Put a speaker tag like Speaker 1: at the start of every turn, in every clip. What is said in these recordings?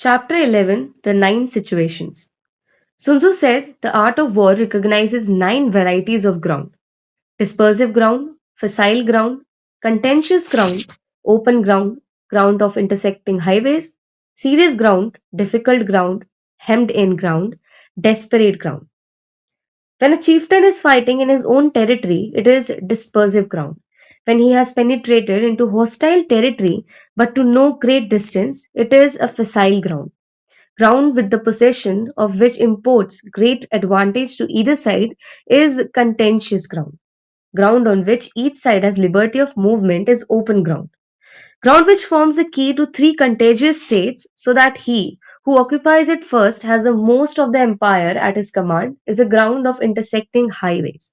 Speaker 1: Chapter 11, The Nine Situations. Sun Tzu said the art of war recognizes nine varieties of ground: dispersive ground, facile ground, contentious ground, open ground, ground of intersecting highways, serious ground, difficult ground, hemmed in ground, desperate ground. When a chieftain is fighting in his own territory, it is dispersive ground. When he has penetrated into hostile territory but to no great distance, it is a facile ground. Ground with the possession of which imports great advantage to either side is contentious ground. Ground on which each side has liberty of movement is open ground. Ground which forms the key to three contagious states, so that he who occupies it first has the most of the empire at his command, is a ground of intersecting highways.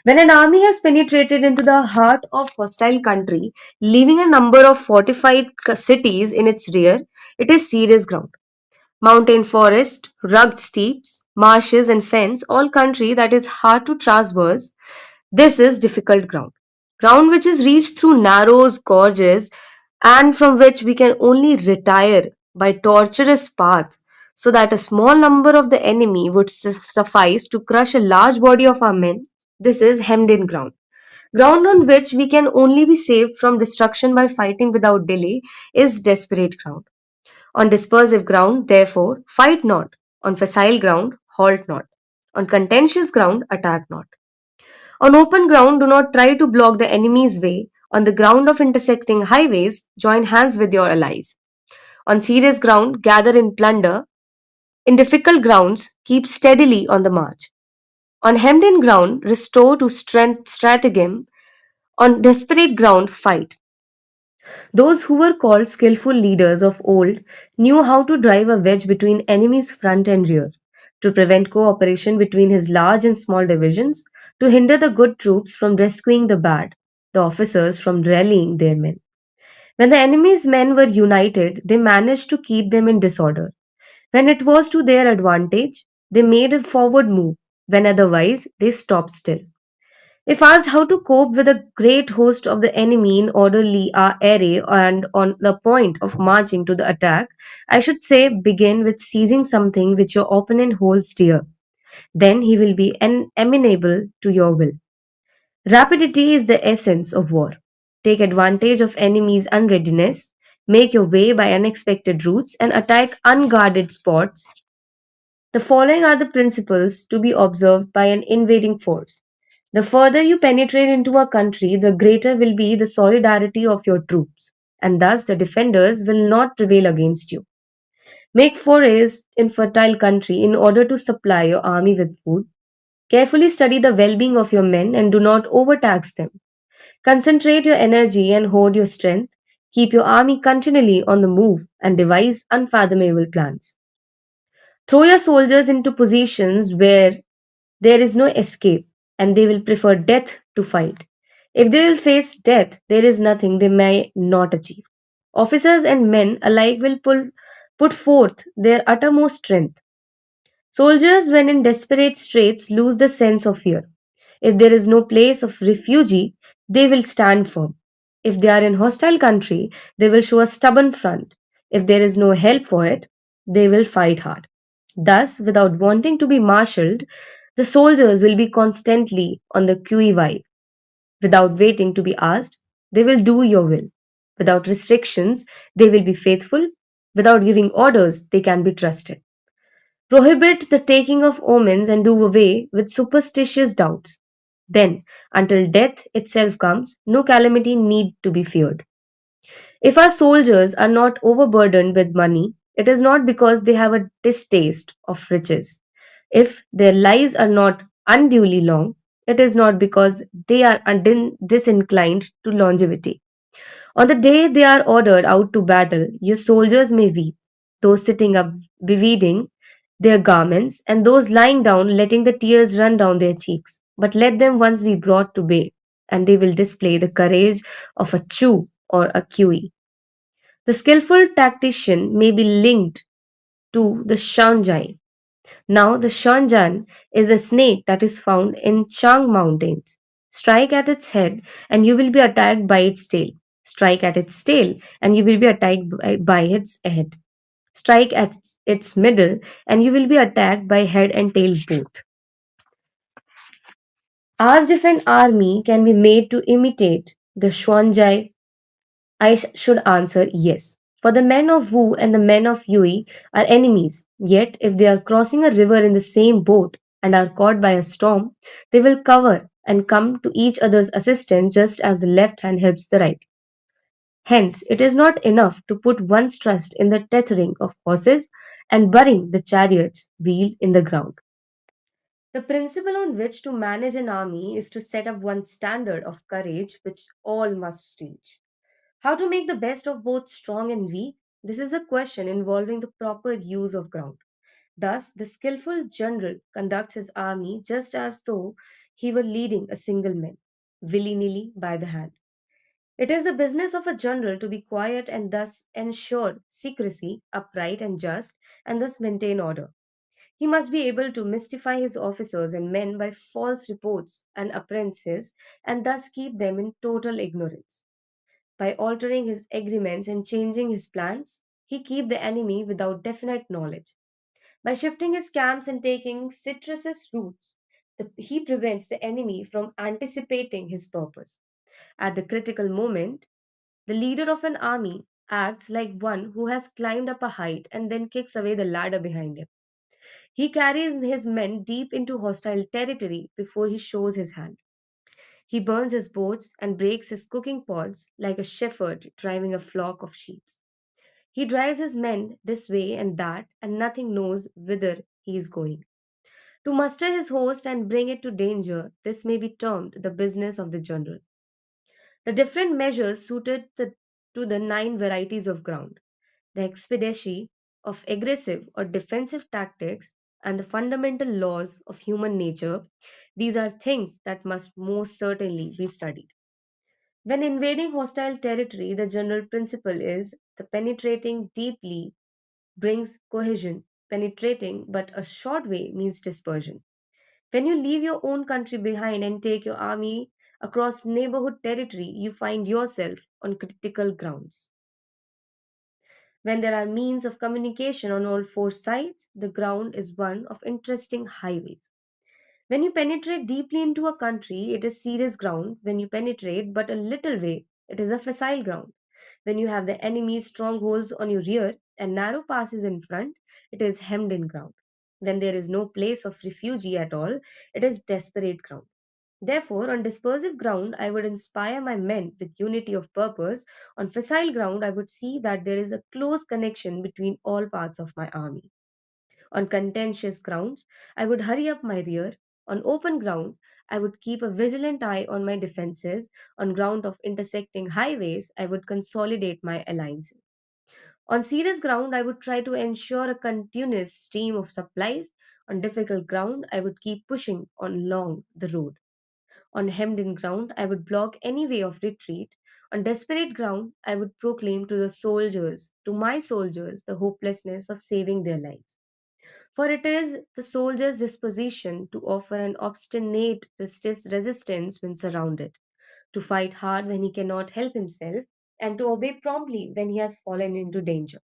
Speaker 1: When an army has penetrated into the heart of hostile country, leaving a number of fortified cities in its rear, it is serious ground. Mountain forest, rugged steeps, marshes and fens, all country that is hard to traverse, this is difficult ground. Ground which is reached through narrow gorges and from which we can only retire by tortuous path, so that a small number of the enemy would suffice to crush a large body of our men. This is hemmed in ground. Ground on which we can only be saved from destruction by fighting without delay is desperate ground. On dispersive ground, therefore, fight not. On facile ground, halt not. On contentious ground, attack not. On open ground, do not try to block the enemy's way. On the ground of intersecting highways, join hands with your allies. On serious ground, gather in plunder. In difficult grounds, keep steadily on the march. On hemmed in ground, restore to strength stratagem. On desperate ground, fight. Those who were called skillful leaders of old knew how to drive a wedge between enemies' front and rear, to prevent cooperation between his large and small divisions, to hinder the good troops from rescuing the bad, the officers from rallying their men. When the enemy's men were united, they managed to keep them in disorder. When it was to their advantage, they made a forward move; when otherwise, they stopped still. If asked how to cope with a great host of the enemy in orderly array and on the point of marching to the attack, I should say begin with seizing something which your opponent holds dear. Then he will be amenable to your will. Rapidity is the essence of war. Take advantage of enemy's unreadiness, make your way by unexpected routes, and attack unguarded spots. The following are the principles to be observed by an invading force. The further you penetrate into a country, the greater will be the solidarity of your troops, and thus the defenders will not prevail against you. Make forays in fertile country in order to supply your army with food. Carefully study the well-being of your men and do not overtax them. Concentrate your energy and hoard your strength. Keep your army continually on the move and devise unfathomable plans. Throw your soldiers into positions where there is no escape, and they will prefer death to fight. If they will face death, there is nothing they may not achieve. Officers and men alike will put forth their uttermost strength. Soldiers, when in desperate straits, lose the sense of fear. If there is no place of refuge, they will stand firm. If they are in hostile country, they will show a stubborn front. If there is no help for it, they will fight hard. Thus, without wanting to be marshalled, the soldiers will be constantly on the qui vive. Without waiting to be asked, they will do your will. Without restrictions, they will be faithful. Without giving orders, they can be trusted. Prohibit the taking of omens and do away with superstitious doubts. Then, until death itself comes, no calamity need to be feared. If our soldiers are not overburdened with money, it is not because they have a distaste of riches. If their lives are not unduly long, it is not because they are disinclined to longevity. On the day they are ordered out to battle, your soldiers may weep, those sitting up beweeding their garments, and those lying down letting the tears run down their cheeks. But let them once be brought to bay, and they will display the courage of a Tzu or a Kui. The skillful tactician may be linked to the Shanjai. Now, the Shanjan is a snake that is found in Chang Mountains. Strike at its head, and you will be attacked by its tail. Strike at its tail, and you will be attacked by its head. Strike at its middle, and you will be attacked by head and tail both. Asked if an army can be made to imitate the Xuanzai, should answer yes. For the men of Wu and the men of Yui are enemies, yet if they are crossing a river in the same boat and are caught by a storm, they will cover and come to each other's assistance just as the left hand helps the right. Hence, it is not enough to put one's trust in the tethering of horses and burying the chariot's wheel in the ground. The principle on which to manage an army is to set up one standard of courage which all must reach. How to make the best of both strong and weak? This is a question involving the proper use of ground. Thus, the skillful general conducts his army just as though he were leading a single man, willy nilly by the hand. It is the business of a general to be quiet and thus ensure secrecy, upright and just, and thus maintain order. He must be able to mystify his officers and men by false reports and appearances and thus keep them in total ignorance. By altering his agreements and changing his plans, he keep the enemy without definite knowledge. By shifting his camps and taking citrusous routes, he prevents the enemy from anticipating his purpose. At the critical moment, the leader of an army acts like one who has climbed up a height and then kicks away the ladder behind him. He carries his men deep into hostile territory before he shows his hand. He burns his boats and breaks his cooking pots like a shepherd driving a flock of sheep. He drives his men this way and that, and nothing knows whither he is going. To muster his host and bring it to danger, this may be termed the business of the general. The different measures to the nine varieties of ground, the expediency of aggressive or defensive tactics, and the fundamental laws of human nature, these are things that must most certainly be studied. When invading hostile territory, the general principle is the penetrating deeply brings cohesion. Penetrating but a short way means dispersion. When you leave your own country behind and take your army across neighborhood territory, you find yourself on critical grounds. When there are means of communication on all four sides, the ground is one of interesting highways. When you penetrate deeply into a country, it is serious ground. When you penetrate but a little way, it is a facile ground. When you have the enemy's strongholds on your rear and narrow passes in front, it is hemmed in ground. When there is no place of refuge at all, it is desperate ground. Therefore, on dispersive ground, I would inspire my men with unity of purpose. On facile ground, I would see that there is a close connection between all parts of my army. On contentious grounds, I would hurry up my rear. On open ground, I would keep a vigilant eye on my defenses. On ground of intersecting highways, I would consolidate my alliances. On serious ground, I would try to ensure a continuous stream of supplies. On difficult ground, I would keep pushing on along the road. On hemmed in ground, I would block any way of retreat. On desperate ground, I would proclaim to my soldiers, the hopelessness of saving their lives. For it is the soldier's disposition to offer an obstinate resistance when surrounded, to fight hard when he cannot help himself, and to obey promptly when he has fallen into danger.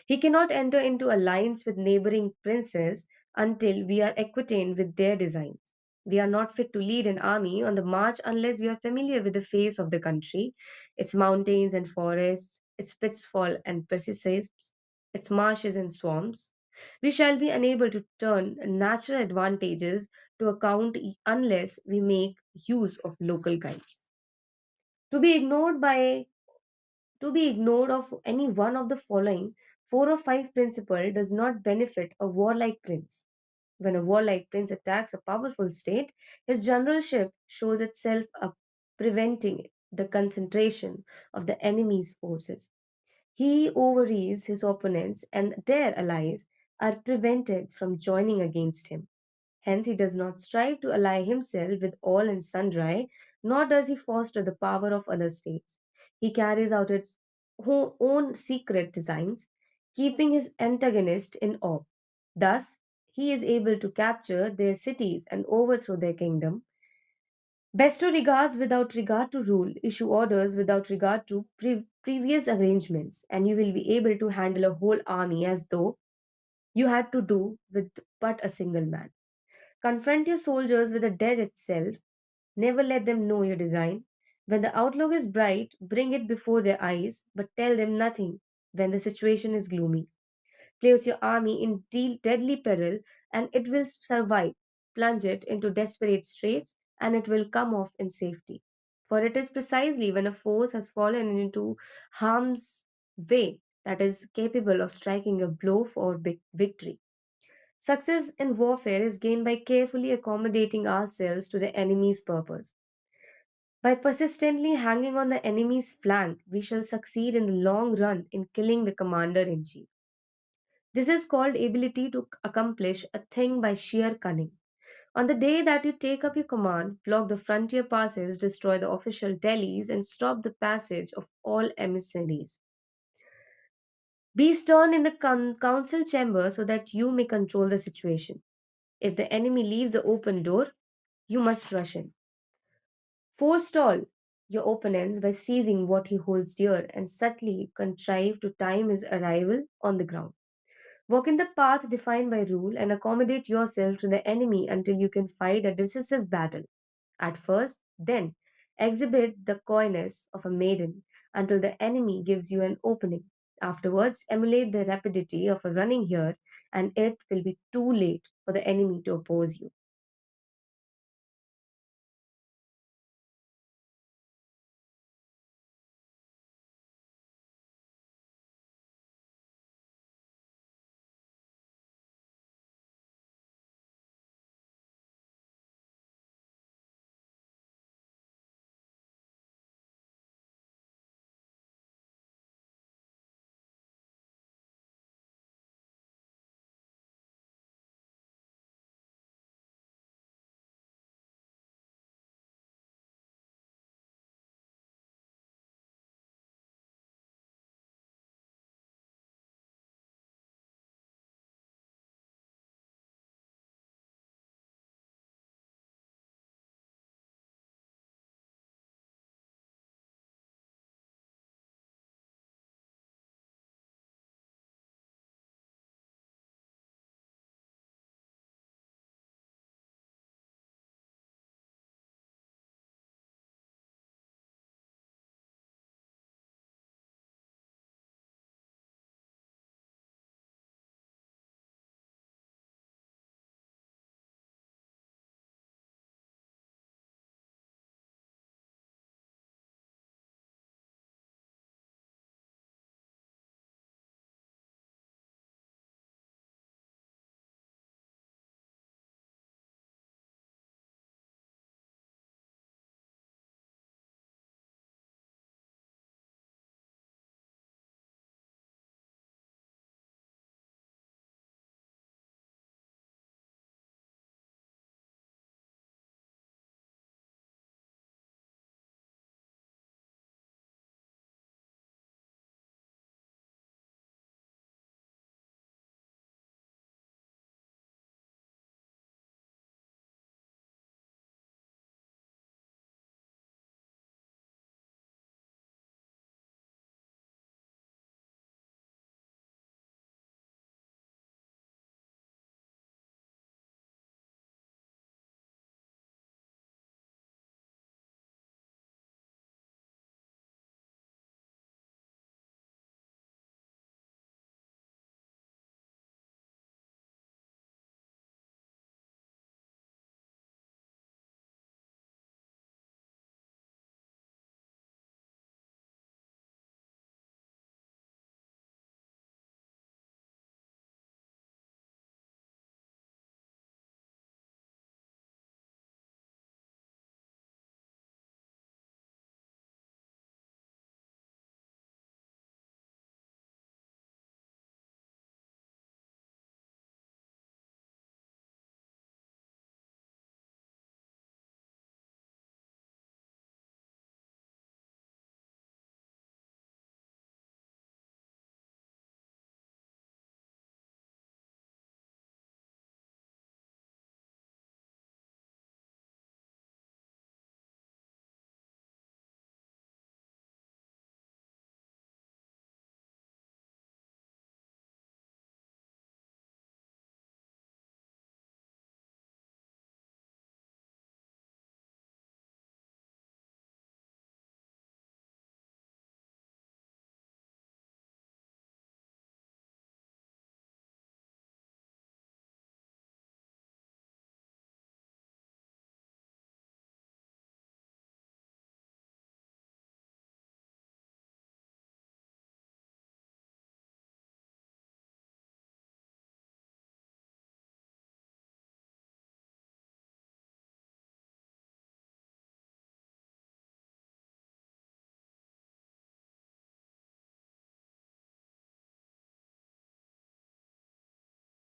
Speaker 1: He cannot enter into alliance with neighboring princes until we are acquainted with their designs. We are not fit to lead an army on the march unless we are familiar with the face of the country, its mountains and forests, its pitfall and precipices, its marshes and swamps. We shall be unable to turn natural advantages to account unless we make use of local guides. To be ignored by to be ignored of any one of the following four or five principle does not benefit a warlike prince. When a warlike prince attacks a powerful state, his generalship shows itself up, preventing the concentration of the enemy's forces. He overreaches his opponents, and their allies are prevented from joining against him. Hence, he does not strive to ally himself with all and sundry, nor does he foster the power of other states. He carries out its own secret designs, keeping his antagonist in awe. Thus, he is able to capture their cities and overthrow their kingdom Bestow regards without regard to rule, issue orders without regard to previous arrangements, and you will be able to handle a whole army as though you had to do with but a single man. Confront your soldiers with the dead itself. Never let them know your design. When the outlook is bright, bring it before their eyes, but tell them nothing when the situation is gloomy. Place your army in deadly peril, and it will survive. Plunge it into desperate straits, and it will come off in safety. For it is precisely when a force has fallen into harm's way that is capable of striking a blow for victory. Success in warfare is gained by carefully accommodating ourselves to the enemy's purpose. By persistently hanging on the enemy's flank, we shall succeed in the long run in killing the commander in chief. This is called ability to accomplish a thing by sheer cunning. On the day that you take up your command, block the frontier passes, destroy the official delis, and stop the passage of all emissaries. Be stern in the council chamber so that you may control the situation. If the enemy leaves the open door, you must rush in. Forestall your opponents by seizing what he holds dear and subtly contrive to time his arrival on the ground. Walk in the path defined by rule and accommodate yourself to the enemy until you can fight a decisive battle. At first, then, exhibit the coyness of a maiden until the enemy gives you an opening. Afterwards, emulate the rapidity of a running hare, and it will be too late for the enemy to oppose you.